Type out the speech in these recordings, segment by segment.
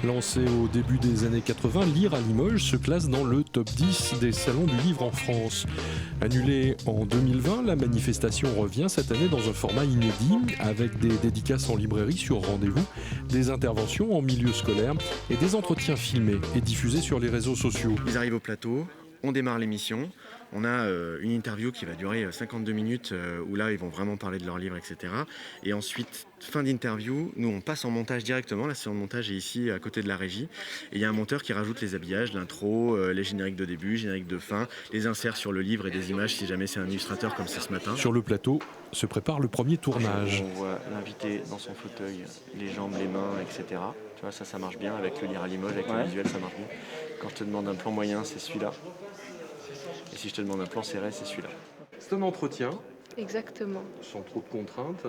Lancé au début des années 80, Lire à Limoges se classe dans le top 10 des salons du livre en France. Annulée en 2020, la manifestation revient cette année dans un format inédit, avec des dédicaces en librairie sur rendez-vous, des interventions en milieu scolaire et des entretiens filmés et diffusés sur les réseaux sociaux. Ils arrivent au plateau, on démarre l'émission. On a une interview qui va durer 52 minutes où là ils vont vraiment parler de leur livre, etc. Et ensuite, fin d'interview, nous on passe en montage directement. La session de montage est ici à côté de la régie. Et il y a un monteur qui rajoute les habillages, l'intro, les génériques de début, génériques de fin, les inserts sur le livre et des images si jamais c'est un illustrateur comme c'est ce matin. Sur le plateau se prépare le premier tournage. On voit l'invité dans son fauteuil, les jambes, les mains, etc. Tu vois, ça marche bien avec le Lire à Limoges, avec le visuel, ça marche bien. Quand je te demande un plan moyen, c'est celui-là. Et si je te demande un plan serré, c'est celui-là. C'est un entretien. Exactement. Sans trop de contraintes.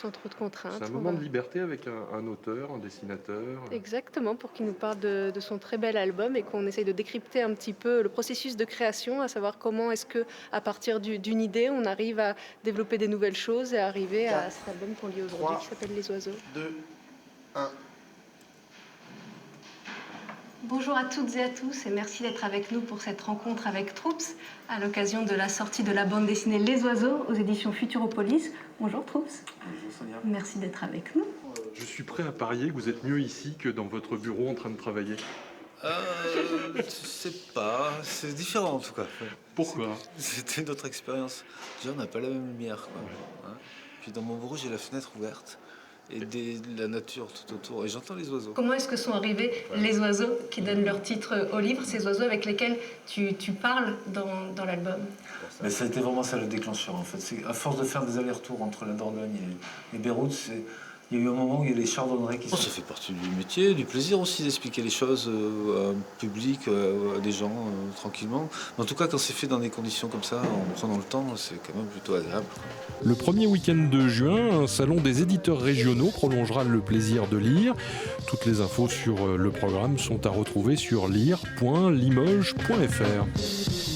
Sans trop de contraintes. C'est un moment de liberté avec un auteur, un dessinateur. Exactement, pour qu'il nous parle de son très bel album et qu'on essaye de décrypter un petit peu le processus de création, à savoir comment est-ce qu'à partir d'une idée, on arrive à développer des nouvelles choses et à arriver à cet album qu'on lit aujourd'hui qui s'appelle Les Oiseaux. 2, 1... Bonjour à toutes et à tous et merci d'être avec nous pour cette rencontre avec Troups à l'occasion de la sortie de la bande dessinée Les Oiseaux aux éditions Futuropolis. Bonjour Troups. Bonjour Sonia. Merci d'être avec nous. Je suis prêt à parier que vous êtes mieux ici que dans votre bureau en train de travailler. Je sais pas, c'est différent en tout cas. Pourquoi ? C'était une autre expérience. Déjà on n'a pas la même lumière, quoi. Hein. Puis dans mon bureau j'ai la fenêtre ouverte. Et la nature tout autour. Et j'entends les oiseaux. Comment est-ce que sont arrivés les oiseaux qui donnent leur titre au livre, ces oiseaux avec lesquels tu parles dans l'album? Mais ça a été vraiment ça le déclencheur en fait. C'est à force de faire des allers-retours entre la Dordogne et Beyrouth, il y a eu un moment où il y a les chardonnerets qui sont... Ça fait partie du métier, du plaisir aussi d'expliquer les choses à un public, à des gens, tranquillement. Mais en tout cas, quand c'est fait dans des conditions comme ça, en prenant le temps, c'est quand même plutôt agréable. Le premier week-end de juin, un salon des éditeurs régionaux prolongera le plaisir de lire. Toutes les infos sur le programme sont à retrouver sur lire.limoges.fr.